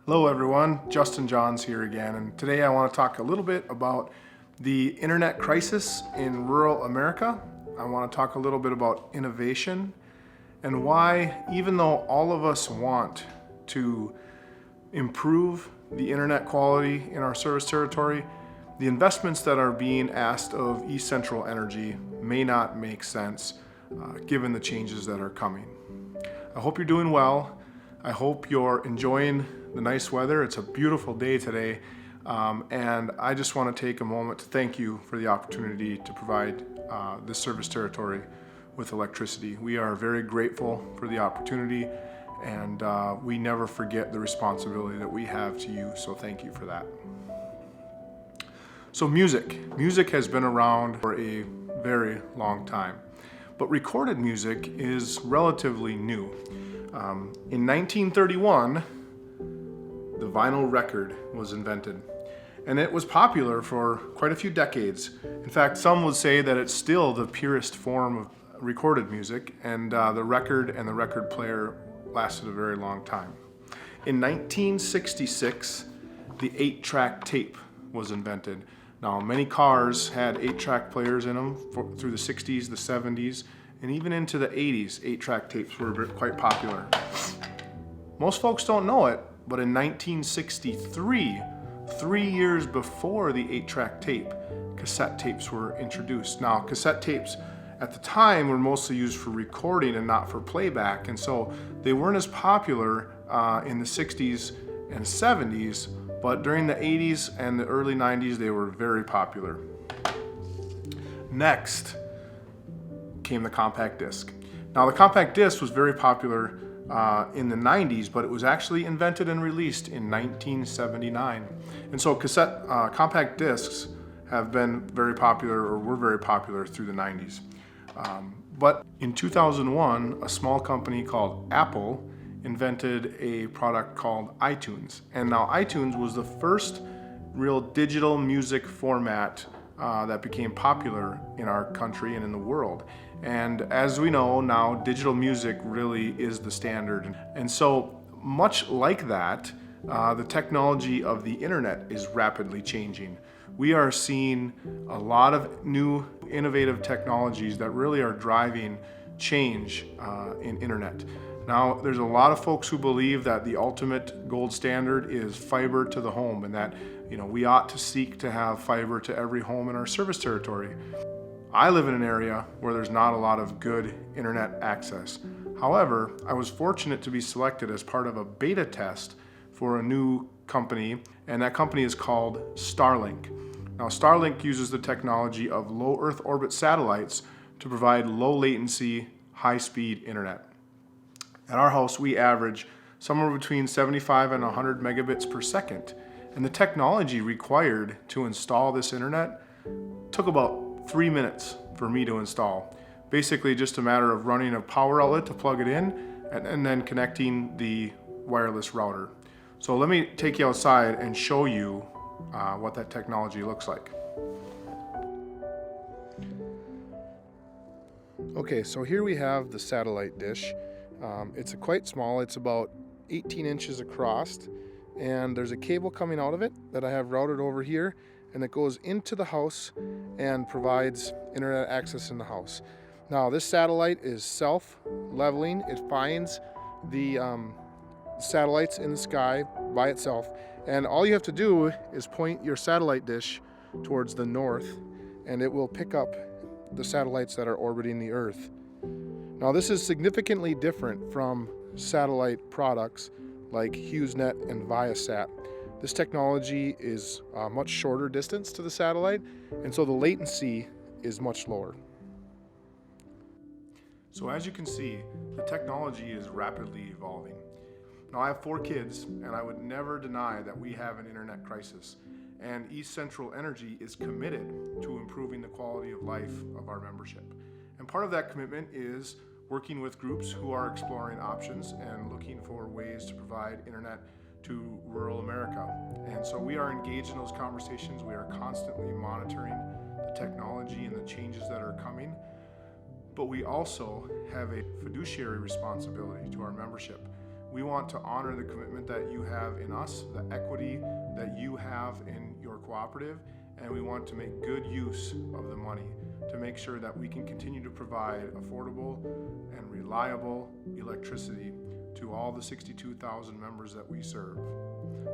Hello everyone, Justin Jahnz here again, and today I want to talk a little bit about the internet crisis in rural America. I want to talk a little bit about innovation and why, even though all of us want to improve the internet quality in our service territory, the investments that are being asked of East Central Energy may not make sense given the changes that are coming. I hope you're doing well. I hope you're enjoying the nice weather. It's a beautiful day today, and I just want to take a moment to thank you for the opportunity to provide this service territory with electricity. We are very grateful for the opportunity, and we never forget the responsibility that we have to you, so thank you for that. So music has been around for a very long time, but recorded music is relatively new. In 1931, the vinyl record was invented, and it was popular for quite a few decades. In fact, some would say that it's still the purest form of recorded music, and the record and the record player lasted a very long time. In 1966, the 8-track tape was invented. Now, many cars had 8-track players in them through the 60s, the 70s, and even into the 80s, 8-track tapes were quite popular. Most folks don't know it, but in 1963, 3 years before the 8-track tape, cassette tapes were introduced. Now, cassette tapes at the time were mostly used for recording and not for playback, and so they weren't as popular in the 60s and 70s, but during the 80s and the early 90s, they were very popular. Next came the compact disc. Now, the compact disc was very popular in the 90s, but it was actually invented and released in 1979. And so compact discs have been very popular, or were very popular through the 90s. But in 2001, a small company called Apple invented a product called iTunes. And now iTunes was the first real digital music format that became popular in our country and in the world. And as we know now, digital music really is the standard. And so much like that, the technology of the internet is rapidly changing. We are seeing a lot of new innovative technologies that really are driving change in internet. Now, there's a lot of folks who believe that the ultimate gold standard is fiber to the home, and that we ought to seek to have fiber to every home in our service territory. I live in an area where there's not a lot of good internet access. However, I was fortunate to be selected as part of a beta test for a new company, and that company is called Starlink. Now, Starlink uses the technology of low Earth orbit satellites to provide low latency, high speed internet. At our house, we average somewhere between 75 and 100 megabits per second. And the technology required to install this internet took about 3 minutes for me to install. Basically just a matter of running a power outlet to plug it in and then connecting the wireless router. So let me take you outside and show you what that technology looks like. Okay, so here we have the satellite dish. It's quite small. It's about 18 inches across, and there's a cable coming out of it that I have routed over here, and it goes into the house and provides internet access in the house. Now, this satellite is self-leveling. It finds the satellites in the sky by itself, and all you have to do is point your satellite dish towards the north, and it will pick up the satellites that are orbiting the Earth. Now, this is significantly different from satellite products like HughesNet and Viasat. This technology is a much shorter distance to the satellite, and so the latency is much lower. So as you can see, the technology is rapidly evolving. Now, I have 4 kids, and I would never deny that we have an internet crisis, and East Central Energy is committed to improving the quality of life of our membership. And part of that commitment is working with groups who are exploring options and looking for ways to provide internet to rural America. And so we are engaged in those conversations. We are constantly monitoring the technology and the changes that are coming. But we also have a fiduciary responsibility to our membership. We want to honor the commitment that you have in us, the equity that you have in your cooperative, and we want to make good use of the money to make sure that we can continue to provide affordable and reliable electricity to all the 62,000 members that we serve.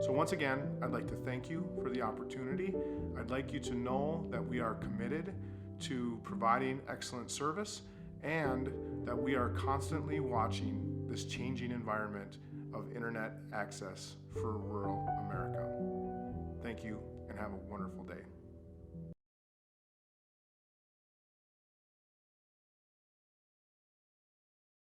So once again, I'd like to thank you for the opportunity. I'd like you to know that we are committed to providing excellent service and that we are constantly watching this changing environment of internet access for rural America. Thank you and have a wonderful day.